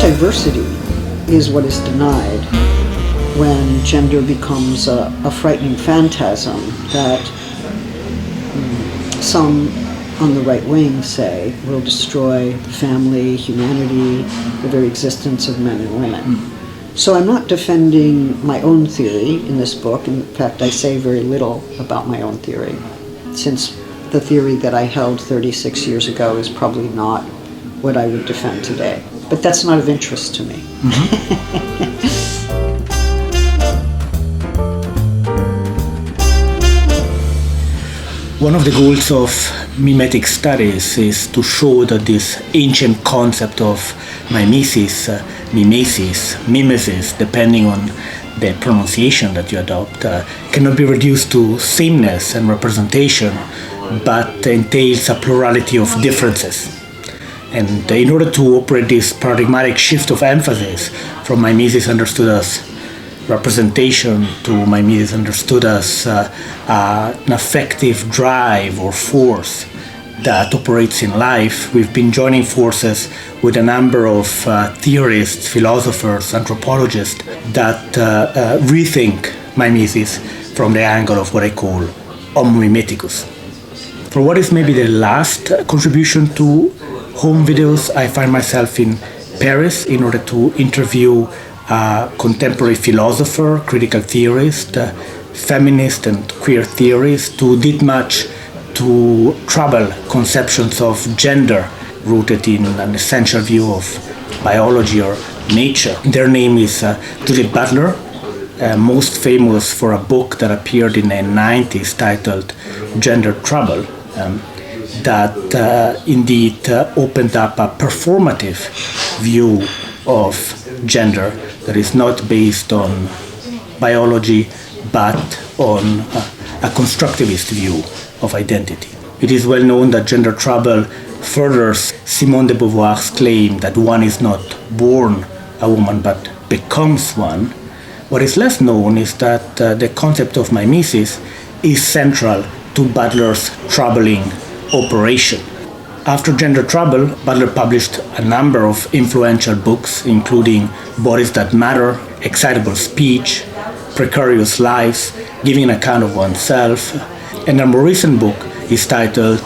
diversity is what is denied when gender becomes a frightening phantasm that some on the right wing say will destroy family, humanity, the very existence of men and women. So I'm not defending my own theory in this book. In fact, I say very little about my own theory, since the theory that I held 36 years ago is probably not what I would defend today. But that's not of interest to me. One of the goals of mimetic studies is to show that this ancient concept of mimesis, mimesis, depending on the pronunciation that you adopt, cannot be reduced to sameness and representation, but entails a plurality of differences. And in order to operate this paradigmatic shift of emphasis from mimesis understood as representation to mimesis understood as an affective drive or force that operates in life, we've been joining forces with a number of theorists, philosophers, anthropologists that rethink mimesis from the angle of what I call Homo Mimeticus. For what is maybe the last contribution to home videos, I find myself in Paris in order to interview a contemporary philosopher, critical theorist, feminist and queer theorist who did much to trouble conceptions of gender rooted in an essential view of biology or nature. Their name is Judith Butler, most famous for a book that appeared in the 90s titled Gender Trouble, that indeed opened up a performative view of gender that is not based on biology but on a constructivist view of identity. It is well known that Gender Trouble furthers Simone de Beauvoir's claim that one is not born a woman but becomes one. What is less known is that the concept of mimesis is central to Butler's troubling operation. After Gender Trouble, Butler published a number of influential books, including Bodies That Matter, Excitable Speech, Precarious Lives, Giving an Account of Oneself, and a more recent book is titled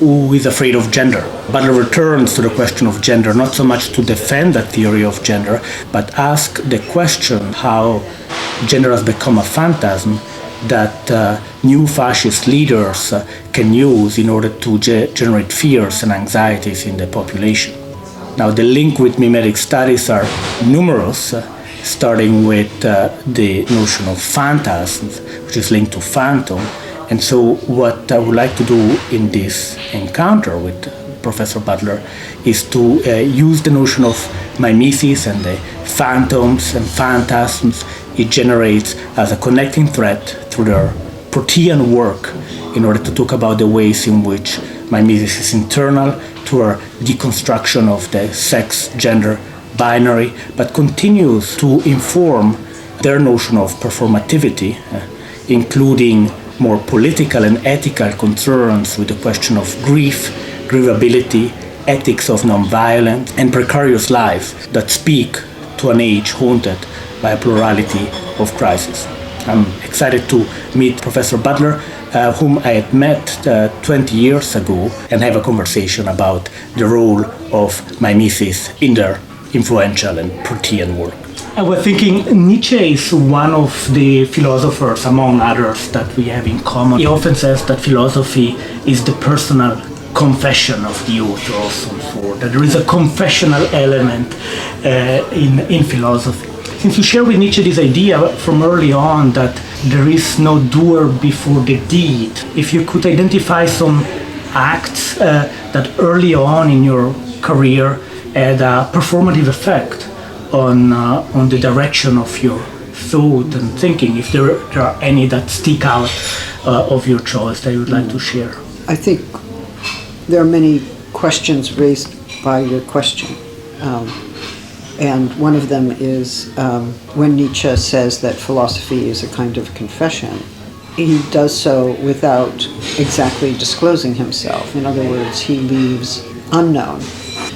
Who is Afraid of Gender? Butler returns to the question of gender, not so much to defend that theory of gender, but ask the question how gender has become a phantasm that new fascist leaders can use in order to generate fears and anxieties in the population. Now, the link with mimetic studies are numerous, starting with the notion of phantasms, which is linked to phantom. And so what I would like to do in this encounter with Professor Butler is to use the notion of mimesis and the phantoms and phantasms it generates as a connecting thread through their protean work in order to talk about the ways in which mimesis is internal to our deconstruction of the sex-gender binary, but continues to inform their notion of performativity, including more political and ethical concerns with the question of grief, grievability, ethics of nonviolence, and precarious life that speak to an age haunted by a plurality of crises. I'm excited to meet Professor Butler, whom I had met 20 years ago, and have a conversation about the role of mimesis in their influential and protean work. I was thinking Nietzsche is one of the philosophers, among others, that we have in common. He often says that philosophy is the personal confession of the author of some sort, that there is a confessional element in philosophy. Since you share with Nietzsche this idea from early on that there is no doer before the deed, if you could identify some acts that early on in your career had a performative effect on the direction of your thought and thinking, if there are any that stick out of your choice that you would like to share. I think there are many questions raised by your question. And one of them is when Nietzsche says that philosophy is a kind of confession, he does so without exactly disclosing himself. In other words, he leaves unknown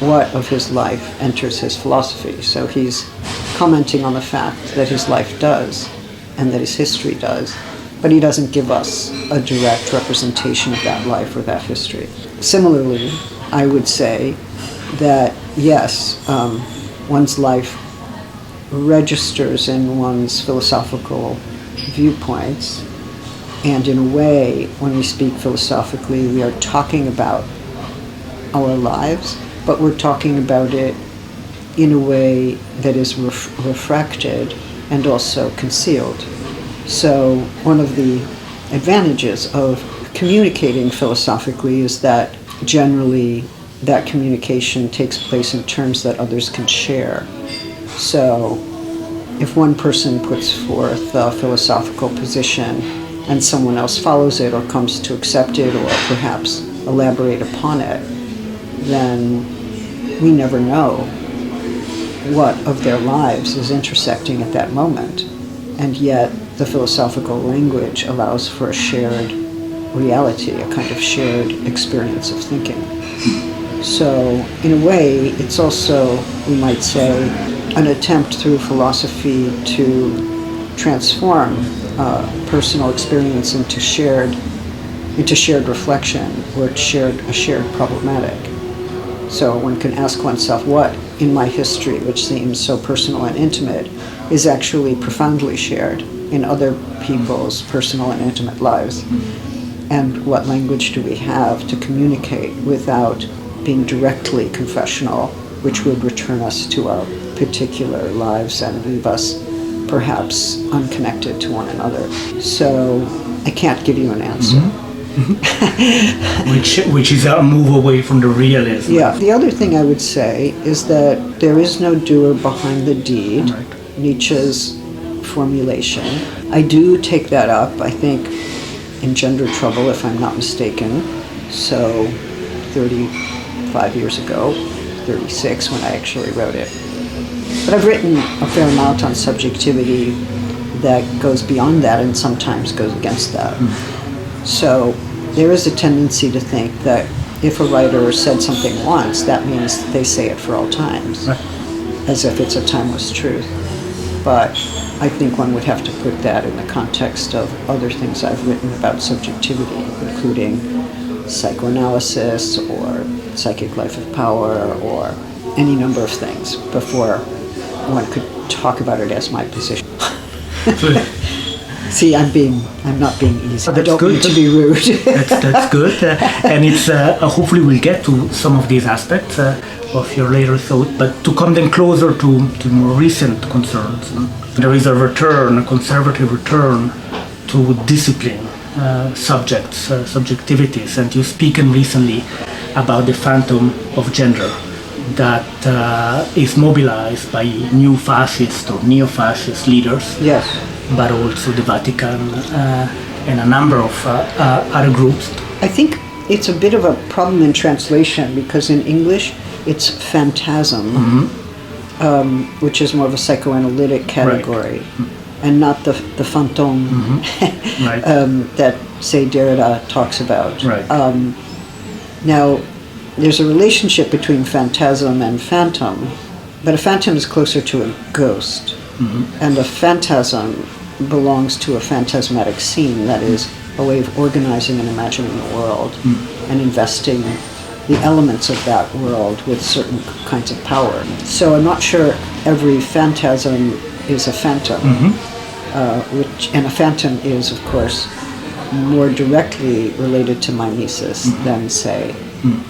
what of his life enters his philosophy. So he's commenting on the fact that his life does and that his history does, but he doesn't give us a direct representation of that life or that history. Similarly, I would say that yes, one's life registers in one's philosophical viewpoints, and in a way, when we speak philosophically, we are talking about our lives, but we're talking about it in a way that is refracted and also concealed. So one of the advantages of communicating philosophically is that generally that communication takes place in terms that others can share. So if one person puts forth a philosophical position and someone else follows it or comes to accept it or perhaps elaborate upon it, then we never know what of their lives is intersecting at that moment. And yet the philosophical language allows for a shared reality, a kind of shared experience of thinking. So in a way, it's also, we might say, an attempt through philosophy to transform personal experience into shared reflection or a shared problematic. So one can ask oneself, what in my history, which seems so personal and intimate, is actually profoundly shared in other people's personal and intimate lives? And what language do we have to communicate without being directly confessional, which would return us to our particular lives and leave us perhaps unconnected to one another? So I can't give you an answer. Which is a move away from the realism. Yeah. The other thing I would say is that there is no doer behind the deed, right. Nietzsche's formulation. I do take that up, I think, in Gender Trouble, if I'm not mistaken. So 35 years ago, 36 when I actually wrote it. But I've written a fair amount on subjectivity that goes beyond that and sometimes goes against that. So there is a tendency to think that if a writer said something once, that means they say it for all times, right. As if it's a timeless truth. But I think one would have to put that in the context of other things I've written about subjectivity, including psychoanalysis or psychic life of power or any number of things before one could talk about it as my position. See, I'm not being easy. I don't mean to be rude. That's good, and it's hopefully we'll get to some of these aspects of your later thought. But to come then closer to more recent concerns, there is a conservative return to discipline subjects, subjectivities, and you spoken recently about the phantom of gender that is mobilized by new fascist or neo-fascist leaders. Yes. But also the Vatican and a number of other groups. I think it's a bit of a problem in translation because in English it's phantasm, which is more of a psychoanalytic category, right. And not the fantôme right. That, say, Derrida talks about. Right. Now, there's a relationship between phantasm and phantom, but a phantom is closer to a ghost, and a phantasm belongs to a phantasmatic scene, that is, a way of organizing and imagining the world and investing the elements of that world with certain kinds of power. So I'm not sure every phantasm is a phantom, and a phantom is, of course, more directly related to mimesis than, say,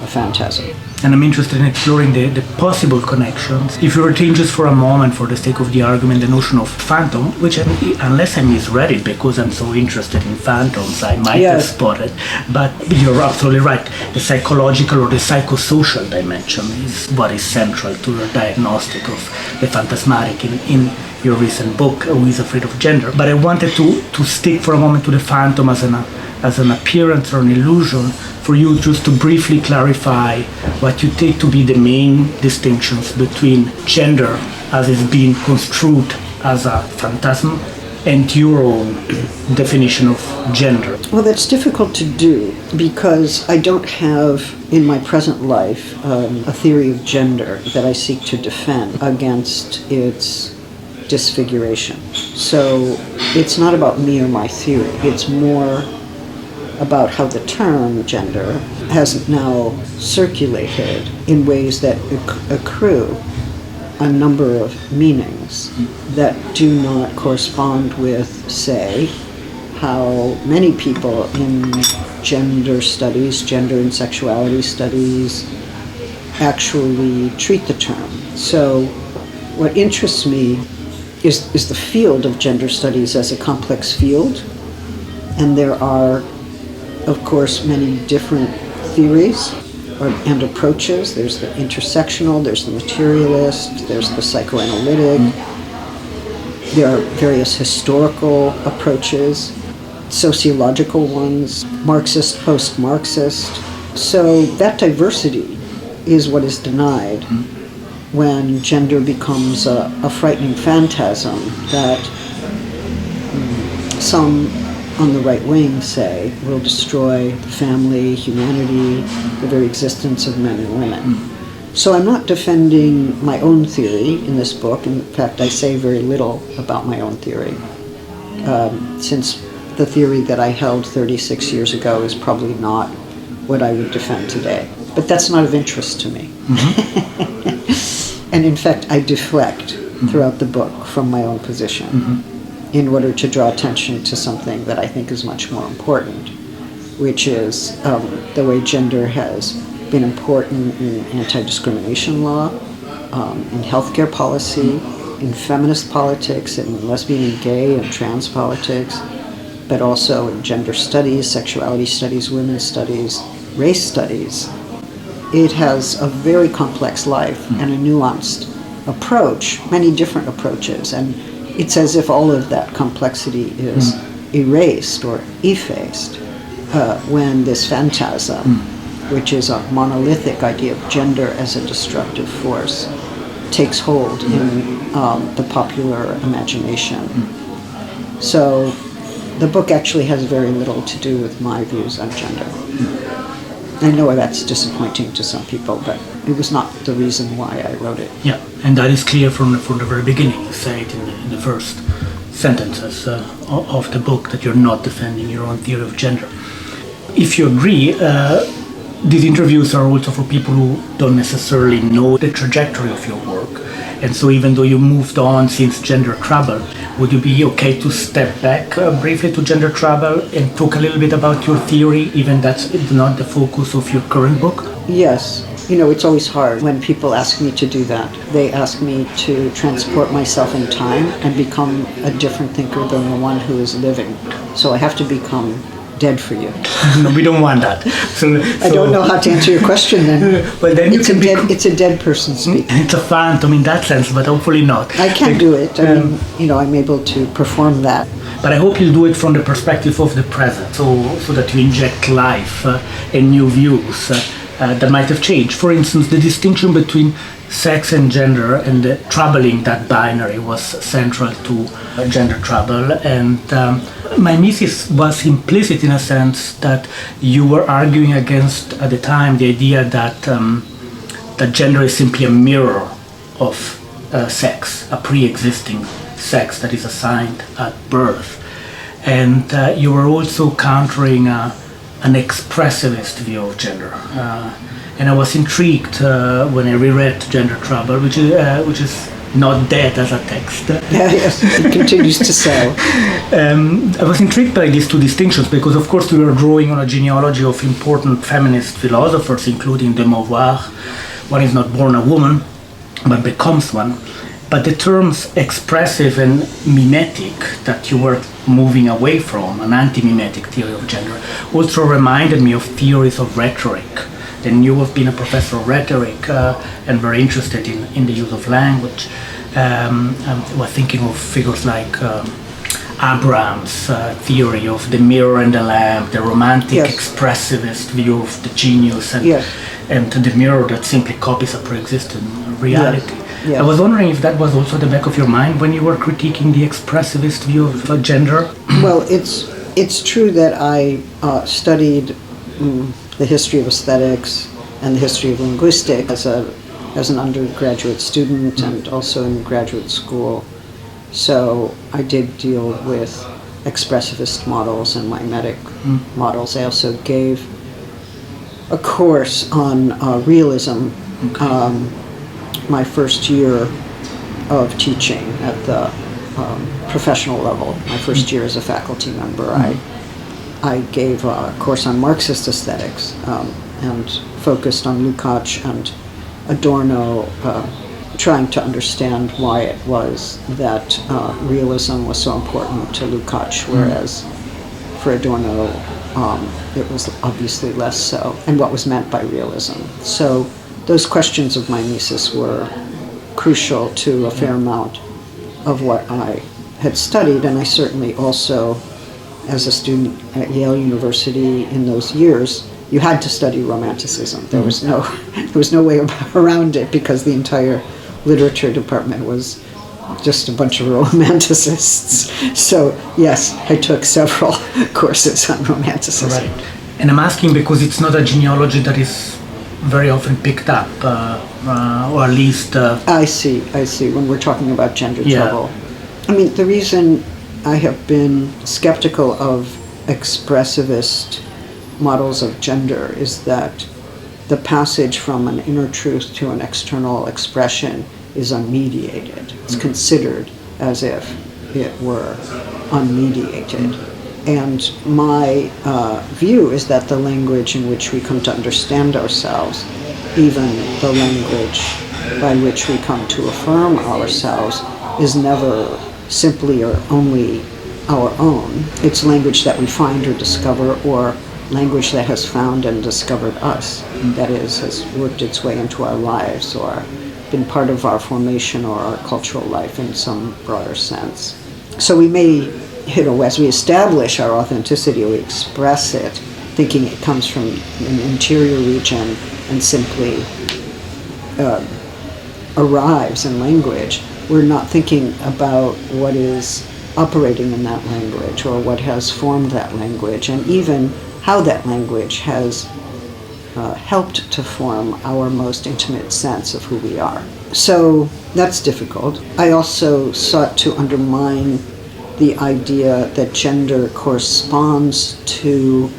a phantasm. And I'm interested in exploring the possible connections. If you retain just for a moment, for the sake of the argument, the notion of phantom, which unless I misread it because I'm so interested in phantoms, I might have spotted. But you're absolutely right. The psychological or the psychosocial dimension is what is central to your diagnostic of the phantasmatic in your recent book, Who is Afraid of Gender. But I wanted to stick for a moment to the phantom as an appearance or an illusion, for you just to briefly clarify what you take to be the main distinctions between gender as is being construed as a phantasm and your own definition of gender? Well, that's difficult to do because I don't have in my present life a theory of gender that I seek to defend against its disfiguration. So it's not about me or my theory. It's more about how the term gender has now circulated in ways that accrue a number of meanings that do not correspond with, say, how many people in gender studies, gender and sexuality studies, actually treat the term. So what interests me is the field of gender studies as a complex field, and there are, of course, many different theories and approaches. There's the intersectional, there's the materialist, there's the psychoanalytic. There are various historical approaches, sociological ones, Marxist, post-Marxist. So that diversity is what is denied when gender becomes a frightening phantasm that some on the right wing say will destroy family, humanity, the very existence of men and women. So I'm not defending my own theory in this book. In fact, I say very little about my own theory, since the theory that I held 36 years ago is probably not what I would defend today. But that's not of interest to me. And in fact, I deflect throughout the book from my own position in order to draw attention to something that I think is much more important, which is the way gender has been important in anti-discrimination law, in healthcare policy, in feminist politics, in lesbian and gay and trans politics, but also in gender studies, sexuality studies, women's studies, race studies. It has a very complex life and a nuanced approach, many different approaches, and it's as if all of that complexity is erased or effaced when this phantasm, which is a monolithic idea of gender as a destructive force, takes hold in the popular imagination. So the book actually has very little to do with my views on gender. I know that's disappointing to some people, but it was not the reason why I wrote it. Yeah, and that is clear from the very beginning. You say it in the first sentences of the book that you're not defending your own theory of gender. If you agree, these interviews are also for people who don't necessarily know the trajectory of your work. And so even though you moved on since Gender Trouble, would you be okay to step back briefly to Gender Trouble and talk a little bit about your theory, even that's not the focus of your current book? Yes. You know, it's always hard when people ask me to do that. They ask me to transport myself in time and become a different thinker than the one who is living. So I have to become dead for you. No, we don't want that. So I don't know how to answer your question then. Well, then it's a dead person speaking. It's a phantom in that sense, but hopefully not. I can do it. I mean, you know, I'm able to perform that. But I hope you'll do it from the perspective of the present, so that you inject life and new views that might have changed. For instance, the distinction between sex and gender and the troubling that binary was central to Gender Trouble, and mimesis was implicit in a sense that you were arguing against at the time the idea that that gender is simply a mirror of sex, a pre-existing sex that is assigned at birth, and you were also countering an expressivist view of gender. And I was intrigued when I reread Gender Trouble, which is not dead as a text. Yeah, yes, it continues to sell. I was intrigued by these two distinctions because, of course, we were drawing on a genealogy of important feminist philosophers, including de Beauvoir. One is not born a woman, but becomes one. But the terms expressive and mimetic that you were moving away from, an anti-mimetic theory of gender, also reminded me of theories of rhetoric. And you have been a professor of rhetoric and very interested in the use of language. I was thinking of figures like Abraham's theory of the mirror and the lamp, the romantic expressivist view of the genius, and the mirror that simply copies a pre-existing reality. Yeah. I was wondering if that was also the back of your mind when you were critiquing the expressivist view of gender. Well, it's true that I studied the history of aesthetics and the history of linguistics as an undergraduate student and also in graduate school. So I did deal with expressivist models and mimetic models. I also gave a course on realism my first year of teaching at the professional level. My first year as a faculty member, I gave a course on Marxist aesthetics and focused on Lukács and Adorno, trying to understand why it was that realism was so important to Lukács, whereas for Adorno it was obviously less so, and what was meant by realism. So those questions of mimesis were crucial to a fair amount of what I had studied, and I certainly also, as a student at Yale University in those years, you had to study Romanticism. There was no way around it because the entire literature department was just a bunch of Romanticists. So yes, I took several courses on Romanticism. Right. And I'm asking because it's not a genealogy that is very often picked up, or at least... I see. When we're talking about gender trouble. I mean, the reason I have been skeptical of expressivist models of gender is that the passage from an inner truth to an external expression is unmediated. It's considered as if it were unmediated. And my view is that the language in which we come to understand ourselves, even the language by which we come to affirm ourselves, is never simply or only our own. It's language that we find or discover, or language that has found and discovered us, that is, has worked its way into our lives or been part of our formation or our cultural life in some broader sense. So we may, as we establish our authenticity, we express it, thinking it comes from an interior region and simply arrives in language. We're not thinking about what is operating in that language or what has formed that language, and even how that language has helped to form our most intimate sense of who we are. So that's difficult. I also sought to undermine the idea that gender corresponds to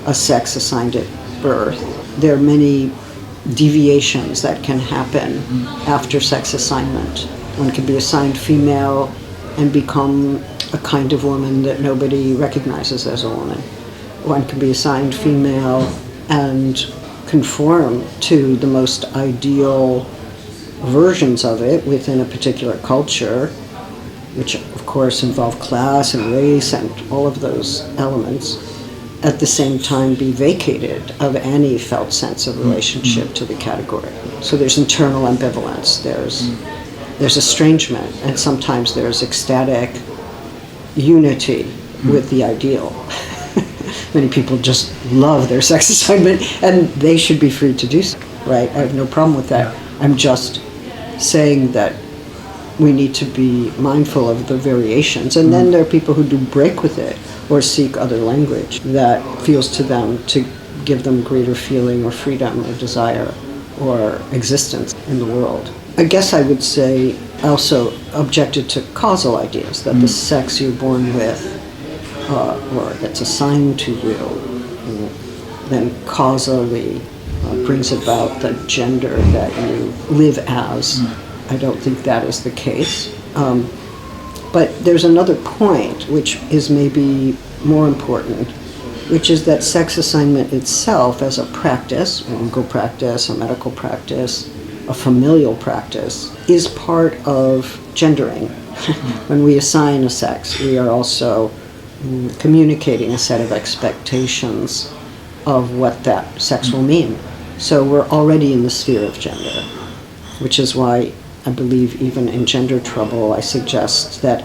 a sex assigned at birth. There are many deviations that can happen after sex assignment. One can be assigned female and become a kind of woman that nobody recognizes as a woman. One can be assigned female and conform to the most ideal versions of it within a particular culture, which of course involve class and race and all of those elements, at the same time be vacated of any felt sense of relationship to the category. So there's internal ambivalence, there's estrangement, and sometimes there's ecstatic unity with the ideal. Many people just love their sex assignment, and they should be free to do so, right? I have no problem with that. I'm just saying that we need to be mindful of the variations, and then there are people who do break with it or seek other language that feels to them to give them greater feeling or freedom or desire or existence in the world. I guess I would say I also objected to causal ideas, that the sex you're born with or that's assigned to you then causally brings about the gender that you live as. I don't think that is the case. But there's another point which is maybe more important, which is that sex assignment itself as a practice, a legal practice, a medical practice, a familial practice, is part of gendering. When we assign a sex, we are also communicating a set of expectations of what that sex will mean. So we're already in the sphere of gender, which is why I believe even in Gender Trouble I suggest that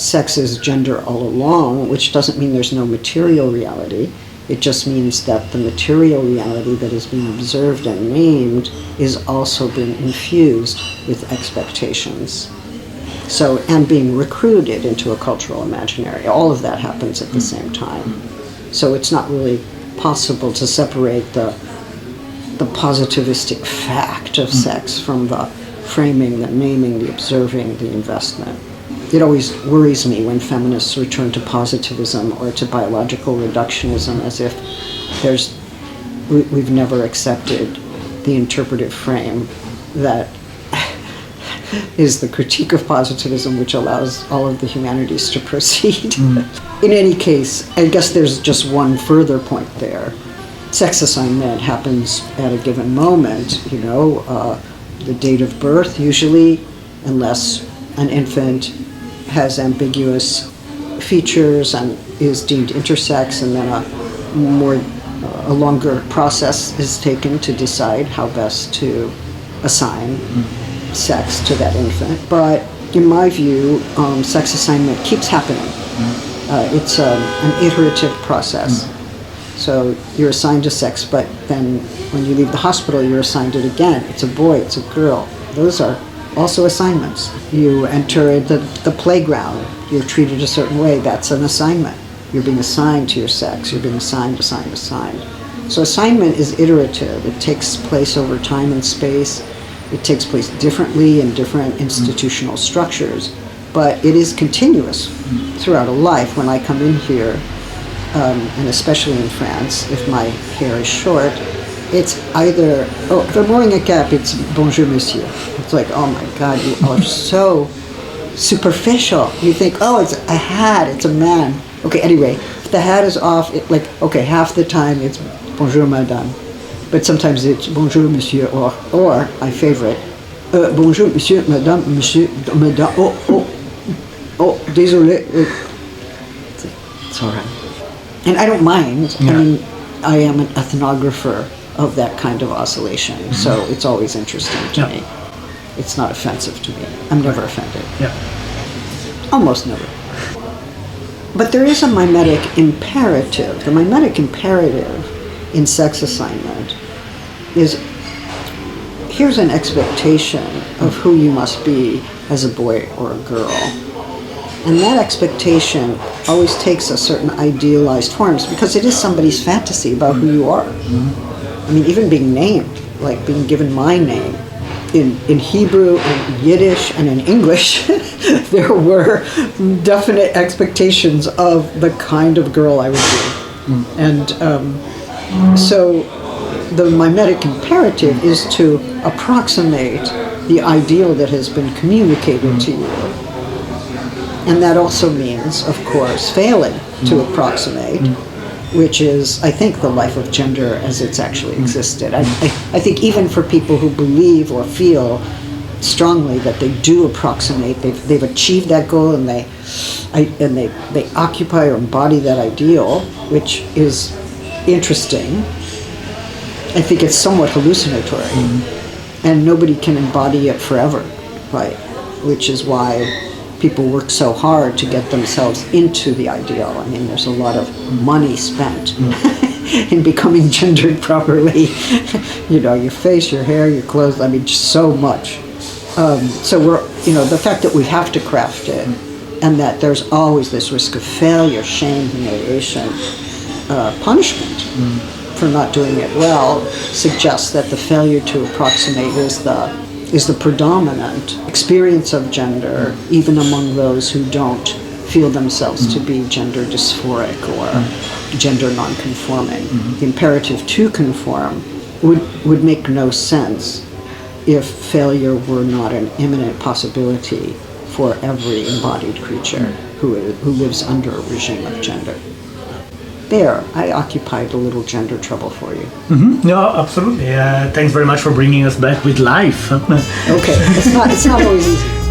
sex is gender all along, which doesn't mean there's no material reality. It just means that the material reality that is being observed and named is also being infused with expectations. So, and being recruited into a cultural imaginary. All of that happens at the same time. So it's not really possible to separate the positivistic fact of sex from the framing, the naming, the observing, the investment. It always worries me when feminists return to positivism or to biological reductionism as if we've never accepted the interpretive frame that is the critique of positivism, which allows all of the humanities to proceed. In any case, I guess there's just one further point there. Sex assignment happens at a given moment, the date of birth usually, unless an infant has ambiguous features and is deemed intersex, and then a longer process is taken to decide how best to assign sex to that infant. But in my view, sex assignment keeps happening. It's an iterative process. So you're assigned a sex, but then when you leave the hospital, you're assigned it again. It's a boy, it's a girl. Those are also assignments. You enter the playground, you're treated a certain way, that's an assignment. You're being assigned to your sex, you're being assigned. So assignment is iterative. It takes place over time and space. It takes place differently in different institutional structures, but it is continuous throughout a life. When I come in here, and especially in France, if my hair is short, it's either, if I'm wearing a cap, it's bonjour monsieur. It's like, oh my God, you are so superficial. You think, oh, it's a hat, it's a man. Okay, anyway, if the hat is off, half the time it's bonjour madame. But sometimes it's bonjour monsieur, or my favorite, bonjour monsieur, madame, désolé. It's all right. And I don't mind. Yeah. I mean, I am an ethnographer of that kind of oscillation, so it's always interesting to me. It's not offensive to me. I'm never offended. Yeah. Almost never. But there is a mimetic imperative. The mimetic imperative in sex assignment is, here's an expectation of who you must be as a boy or a girl. And that expectation always takes a certain idealized forms because it is somebody's fantasy about who you are. I mean, even being named, like being given my name, in Hebrew, in Yiddish, and in English, there were definite expectations of the kind of girl I would be. And so the mimetic imperative is to approximate the ideal that has been communicated to you. And that also means, of course, failing to approximate, which is, I think, the life of gender as it's actually existed. I think even for people who believe or feel strongly that they do approximate, they've achieved that goal, and they occupy or embody that ideal, which is interesting. I think it's somewhat hallucinatory, and nobody can embody it forever, right? Which is why people work so hard to get themselves into the ideal. I mean, there's a lot of money spent in becoming gendered properly. Your face, your hair, your clothes, I mean, just so much. So we're, the fact that we have to craft it, and that there's always this risk of failure, shame, humiliation, punishment for not doing it well, suggests that the failure to approximate is the predominant experience of gender, even among those who don't feel themselves to be gender dysphoric or gender non-conforming. The imperative to conform would make no sense if failure were not an imminent possibility for every embodied creature who lives under a regime of gender. There, I occupied a little gender trouble for you. No, absolutely. Thanks very much for bringing us back with life. Okay, it's not always easy.